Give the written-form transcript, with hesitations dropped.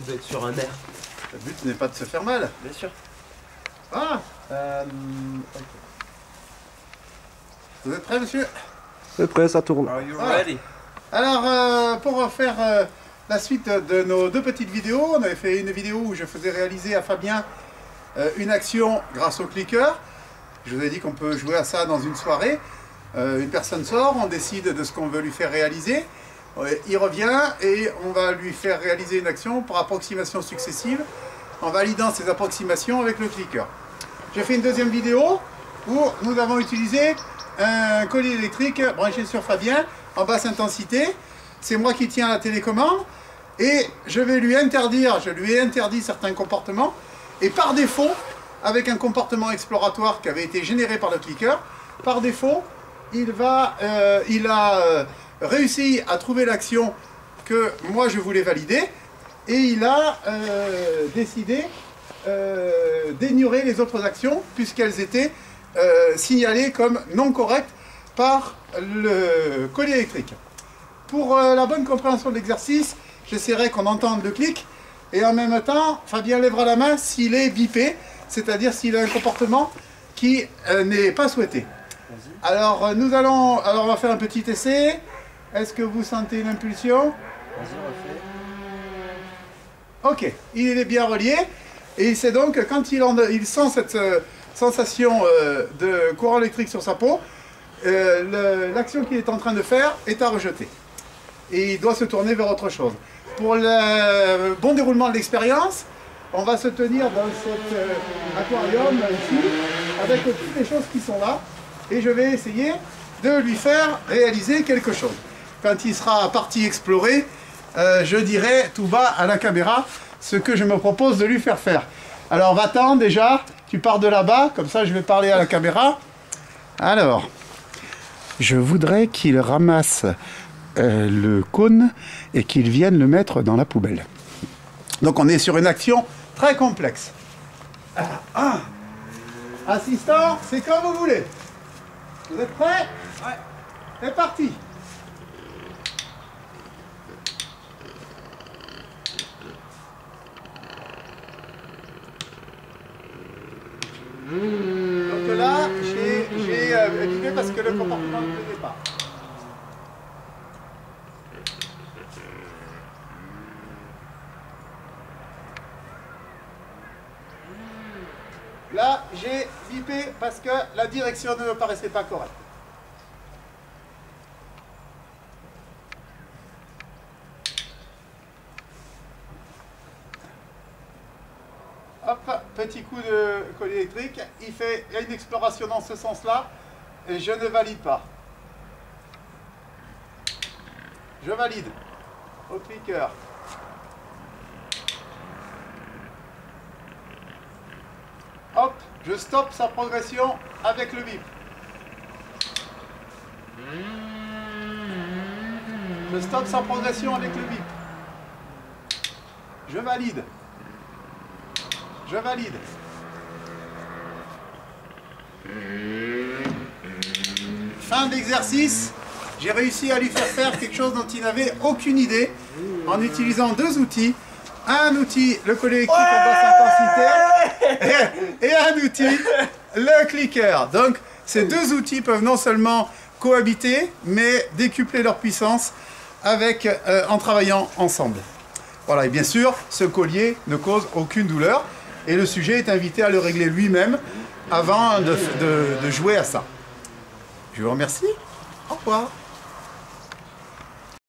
Vous êtes sur un air. Le but n'est pas de se faire mal. Bien sûr. Ah ok. Vous êtes prêts, monsieur? C'est prêt, ça tourne. Are you Voilà. ready? Alors, pour faire la suite de nos deux petites vidéos, on avait fait une vidéo où je faisais réaliser à Fabien une action grâce au clicker. Je vous ai dit qu'on peut jouer à ça dans une soirée. Une personne sort, on décide de ce qu'on veut lui faire réaliser. Il revient et on va lui faire réaliser une action par approximation successive en validant ces approximations avec le clicker. J'ai fait une deuxième vidéo où nous avons utilisé un collier électrique branché sur Fabien en basse intensité. C'est moi qui tiens la télécommande et je lui ai interdit certains comportements et par défaut, avec un comportement exploratoire qui avait été généré par le clicker, par défaut, il a réussi à trouver l'action que moi je voulais valider et il a décidé d'ignorer les autres actions puisqu'elles étaient signalées comme non correctes par le collier électrique. Pour la bonne compréhension de l'exercice, j'essaierai qu'on entende le clic et en même temps, Fabien lèvera la main s'il est bipé, c'est-à-dire s'il a un comportement qui n'est pas souhaité. Alors, on va faire un petit essai. Est-ce que vous sentez une impulsion? Ok, il est bien relié. Et c'est donc quand il sent cette sensation de courant électrique sur sa peau, l'action qu'il est en train de faire est à rejeter. Et il doit se tourner vers autre chose. Pour le bon déroulement de l'expérience, on va se tenir dans cet aquarium ici, avec toutes les choses qui sont là. Et je vais essayer de lui faire réaliser quelque chose. Quand il sera parti explorer, je dirai tout bas à la caméra ce que je me propose de lui faire faire. Alors va-t'en déjà, tu pars de là-bas, comme ça je vais parler à la caméra. Alors, je voudrais qu'il ramasse le cône et qu'il vienne le mettre dans la poubelle. Donc on est sur une action très complexe. Assistant, c'est comme vous voulez. Vous êtes prêts? Ouais. C'est parti. Donc là, j'ai l'idée parce que le comportement ne plaisait pas. Là, j'ai bipé parce que la direction ne me paraissait pas correcte. Hop, petit coup de collier électrique. Il y a une exploration dans ce sens-là et je ne valide pas. Je valide au clicker. Hop, je stoppe sa progression avec le bip. Je stoppe sa progression avec le bip. Je valide. Je valide. Fin d'exercice. J'ai réussi à lui faire quelque chose dont il n'avait aucune idée en utilisant deux outils. Un outil, le collier électrique en basse intensité, et un outil, le clicker. Donc, ces deux outils peuvent non seulement cohabiter, mais décupler leur puissance en travaillant ensemble. Voilà, et bien sûr, ce collier ne cause aucune douleur, et le sujet est invité à le régler lui-même avant de jouer à ça. Je vous remercie. Au revoir.